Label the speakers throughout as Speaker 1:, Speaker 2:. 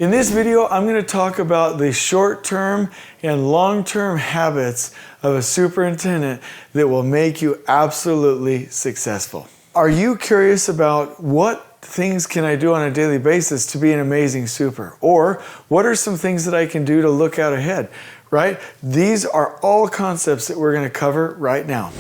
Speaker 1: In this video, I'm going to talk about the short-term and long-term habits of a superintendent that will make you absolutely successful. Are you curious about what things can I do on a daily basis to be an amazing super? Or what are some things that I can do to look out ahead, right? These are all concepts that we're going to cover right now.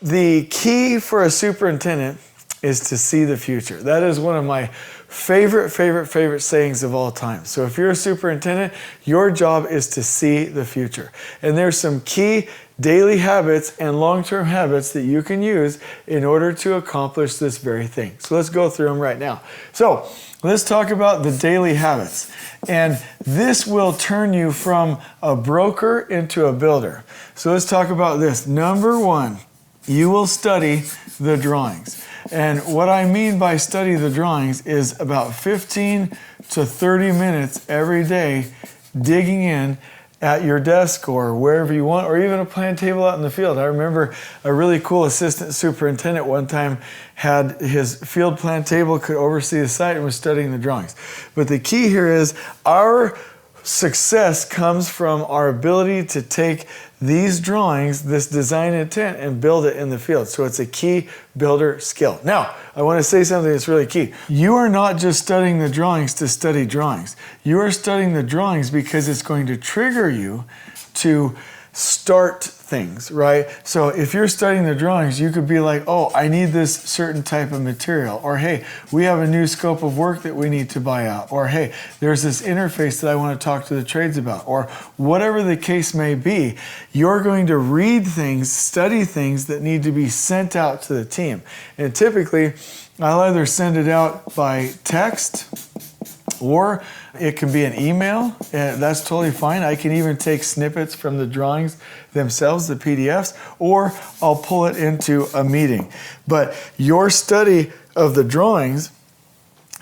Speaker 1: The key for a superintendent is to see the future. That is one of my favorite sayings of all time. So if you're a superintendent, your job is to see the future. And there's some key daily habits and long-term habits that you can use in order to accomplish this very thing. So let's go through them right now. So let's talk about the daily habits. And this will turn you from a broker into a builder. So let's talk about this. Number one, you will study the drawings. And what I mean by study the drawings is about 15 to 30 minutes every day digging in at your desk or wherever you want, or even a plan table out in the field. I remember a really cool assistant superintendent one time had his field plan table, could oversee the site, and was studying the drawings. But the key here is our success comes from our ability to take these drawings, this design intent, and build it in the field. So it's a key builder skill. Now, I want to say something that's really key. You are not just studying the drawings to study drawings. You are studying the drawings because it's going to trigger you to start things, right? So if you're studying the drawings, you could be like, oh, I need this certain type of material. Or, hey, we have a new scope of work that we need to buy out. Or, hey, there's this interface that I want to talk to the trades about. Or whatever the case may be, you're going to read things, study things that need to be sent out to the team. And typically, I'll either send it out by text, or it can be an email, and that's totally fine. I can even take snippets from the drawings themselves, the PDFs, or I'll pull it into a meeting. But your study of the drawings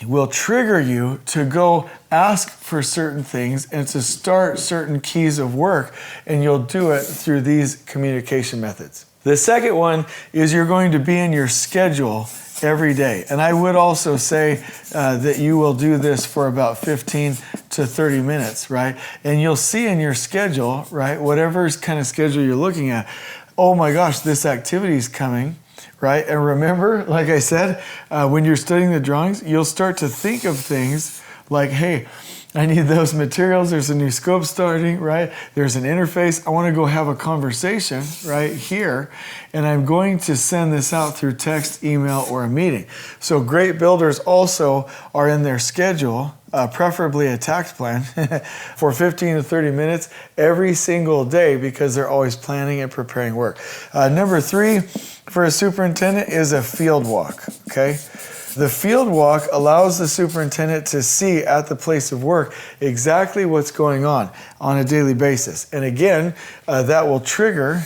Speaker 1: will trigger you to go ask for certain things and to start certain keys of work, and you'll do it through these communication methods. The second one is you're going to be in your schedule every day. And I would also say that you will do this for about 15 to 30 minutes, right? And you'll see in your schedule, right, whatever kind of schedule you're looking at, oh my gosh, this activity is coming, right? And remember, like I said, when you're studying the drawings, you'll start to think of things like, hey, I need those materials. There's a new scope starting, right? There's an interface. I want to go have a conversation right here, and I'm going to send this out through text, email, or a meeting. So great builders also are in their schedule, preferably a tax plan, for 15 to 30 minutes every single day because they're always planning and preparing work. Number three for a superintendent is a field walk, okay? The field walk allows the superintendent to see at the place of work exactly what's going on a daily basis. And again, that will trigger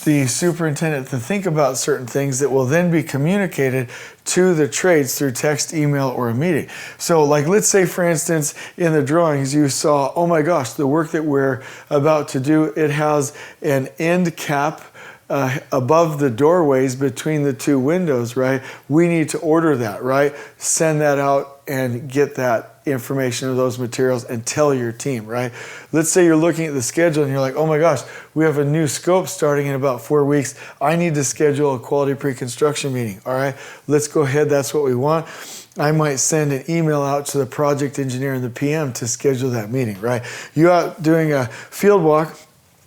Speaker 1: the superintendent to think about certain things that will then be communicated to the trades through text, email, or a meeting. So like, let's say for instance, in the drawings you saw, oh my gosh, the work that we're about to do, it has an end cap above the doorways between the two windows, right? We need to order that, right? Send that out and get that information of those materials and tell your team, right? Let's say you're looking at the schedule and you're like, oh my gosh, we have a new scope starting in about 4 weeks. I need to schedule a quality pre-construction meeting, all right? Let's go ahead, that's what we want. I might send an email out to the project engineer and the PM to schedule that meeting, right? You out doing a field walk,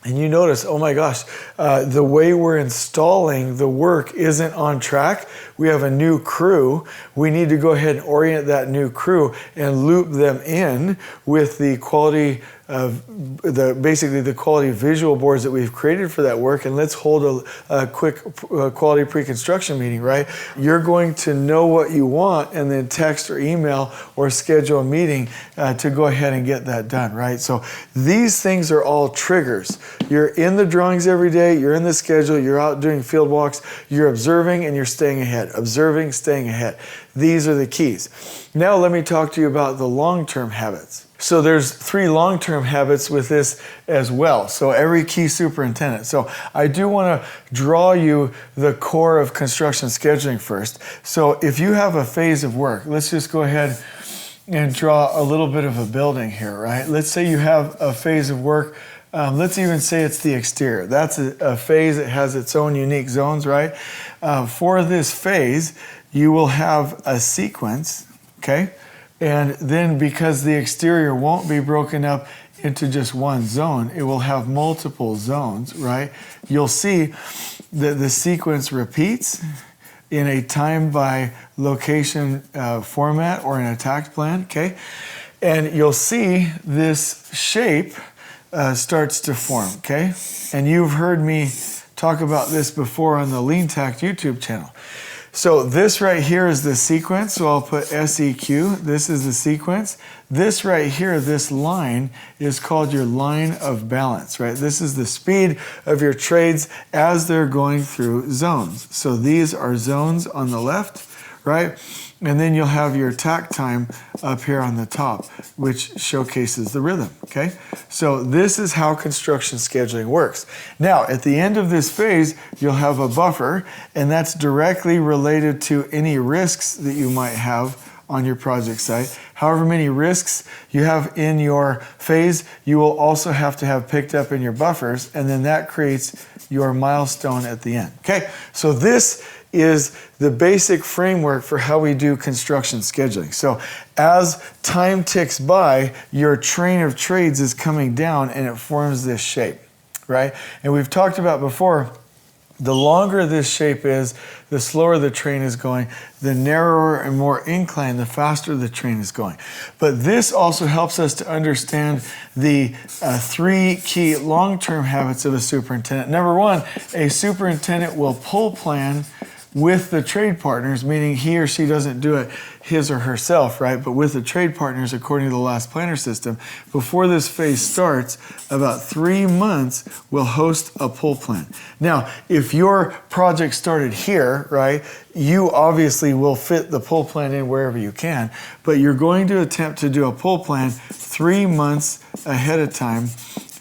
Speaker 1: and you notice, oh my gosh, the way we're installing the work isn't on track. We have a new crew. We need to go ahead and orient that new crew and loop them in with the quality of basically the quality visual boards that we've created for that work, and let's hold a quick quality pre-construction meeting, right? You're going to know what you want and then text or email or schedule a meeting to go ahead and get that done, right? So these things are all triggers. You're in the drawings every day, you're in the schedule, you're out doing field walks, you're observing and you're staying ahead. Observing, staying ahead. These are the keys. Now let me talk to you about the long-term habits. So there's 3 long-term habits with this as well. So every key superintendent. So I do want to draw you the core of construction scheduling first. So if you have a phase of work, let's just go ahead and draw a little bit of a building here, right? Let's say you have a phase of work. Let's even say it's the exterior. That's a phase that has its own unique zones, right? For this phase, you will have a sequence, okay? And then because the exterior won't be broken up into just one zone, it will have multiple zones, right? You'll see that the sequence repeats in a time by location format or an attack plan, okay? And you'll see this shape starts to form, okay? And you've heard me talk about this before on the Lean Tact YouTube channel. So this right here is the sequence, so I'll put SEQ. This is the sequence. This right here, this line, is called your line of balance, right? This is the speed of your trades as they're going through zones. So these are zones on the left, right? And then you'll have your tack time up here on the top, which showcases the rhythm, okay? So this is how construction scheduling works. Now, at the end of this phase, you'll have a buffer, and that's directly related to any risks that you might have on your project site. However many risks you have in your phase, you will also have to have picked up in your buffers, and then that creates your milestone at the end, okay? So this is the basic framework for how we do construction scheduling. So as time ticks by, your train of trades is coming down and it forms this shape, right? And we've talked about before, the longer this shape is, the slower the train is going, the narrower and more inclined, the faster the train is going. But this also helps us to understand the 3 key long-term habits of a superintendent. Number 1, a superintendent will pull plan with the trade partners, meaning he or she doesn't do it his or herself, right? But with the trade partners, according to the last planner system, before this phase starts, about 3 months, we'll host a pull plan. Now, if your project started here, right, you obviously will fit the pull plan in wherever you can, but you're going to attempt to do a pull plan 3 months ahead of time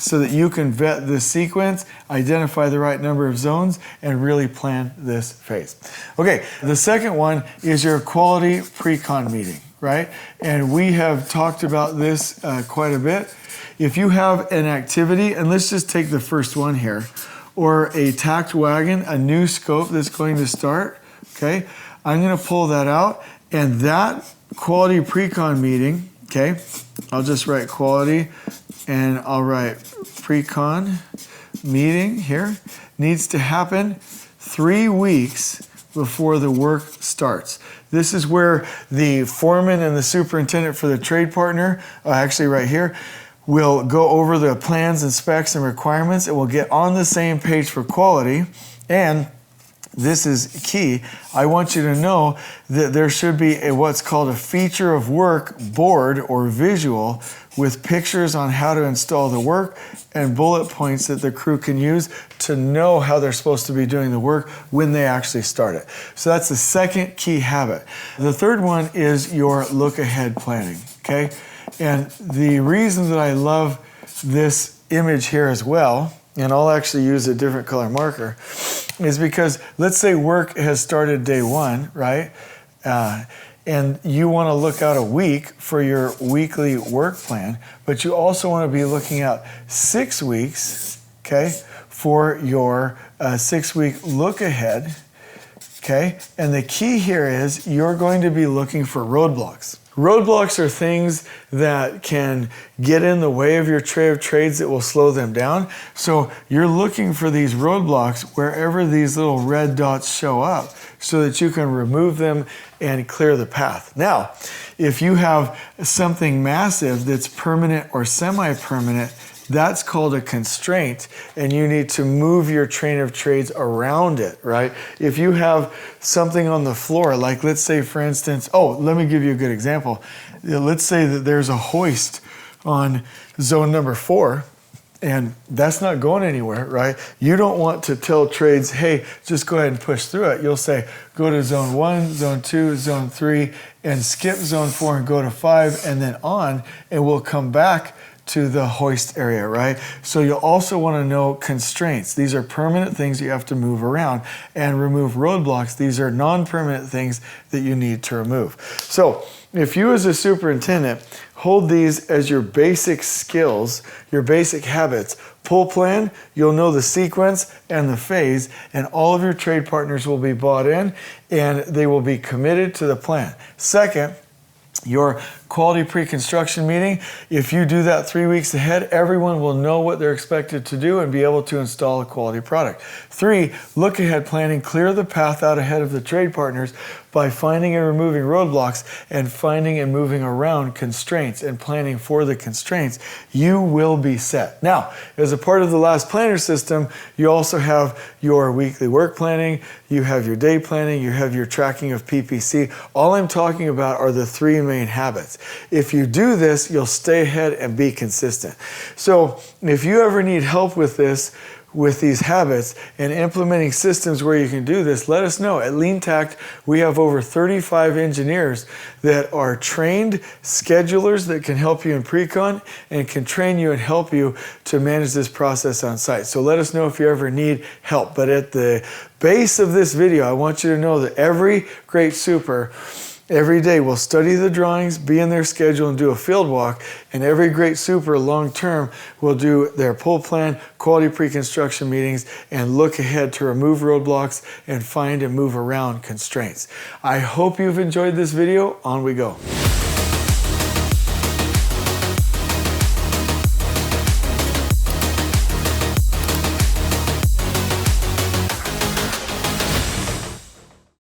Speaker 1: so that you can vet this sequence, identify the right number of zones, and really plan this phase. Okay, the second one is your quality pre-con meeting, right? And we have talked about this quite a bit. If you have an activity, and let's just take the first one here, or a tacked wagon, a new scope that's going to start, okay? I'm gonna pull that out, and that quality pre-con meeting, okay? I'll just write quality, and I'll write pre-con meeting here, needs to happen 3 weeks before the work starts. This is where the foreman and the superintendent for the trade partner, actually right here, will go over the plans and specs and requirements, and we'll get on the same page for quality. And this is key. I want you to know that there should be what's called a feature of work board or visual with pictures on how to install the work and bullet points that the crew can use to know how they're supposed to be doing the work when they actually start it. So that's the second key habit. The third one is your look ahead planning, okay? And the reason that I love this image here as well, and I'll actually use a different color marker, is because let's say work has started day 1, right? And you want to look out a week for your weekly work plan, but you also want to be looking out 6 weeks, okay, for your 6-week look ahead, okay? And the key here is you're going to be looking for roadblocks. Roadblocks are things that can get in the way of your tray of trades that will slow them down. So you're looking for these roadblocks wherever these little red dots show up so that you can remove them and clear the path. Now, if you have something massive that's permanent or semi-permanent, that's called a constraint, and you need to move your train of trades around it, right? If you have something on the floor, like let's say for instance, let me give you a good example. Let's say that there's a hoist on zone number 4, And that's not going anywhere, right? You don't want to tell trades, hey, just go ahead and push through it. You'll say, go to zone 1, zone 2, zone 3, and skip zone 4 and go to 5, and then on, and we'll come back to the hoist area, right? So you'll also want to know constraints. These are permanent things you have to move around, and remove roadblocks. These are non-permanent things that you need to remove. So if you as a superintendent hold these as your basic skills, your basic habits, pull plan, you'll know the sequence and the phase, and all of your trade partners will be bought in and they will be committed to the plan. Second, your quality pre-construction meeting, if you do that 3 weeks ahead, everyone will know what they're expected to do and be able to install a quality product. 3, look ahead planning, clear the path out ahead of the trade partners by finding and removing roadblocks and finding and moving around constraints and planning for the constraints. You will be set. Now, as a part of the last planner system, you also have your weekly work planning, you have your day planning, you have your tracking of PPC. All I'm talking about are the 3 main habits. If you do this, you'll stay ahead and be consistent. So if you ever need help with this, with these habits and implementing systems where you can do this, let us know. At LeanTact, we have over 35 engineers that are trained schedulers that can help you in pre-con and can train you and help you to manage this process on site. So let us know if you ever need help. But at the base of this video, I want you to know that every great super every day will study the drawings, be in their schedule, and do a field walk. And every great super long-term will do their pull plan, quality pre-construction meetings, and look ahead to remove roadblocks and find and move around constraints. I hope you've enjoyed this video. On we go.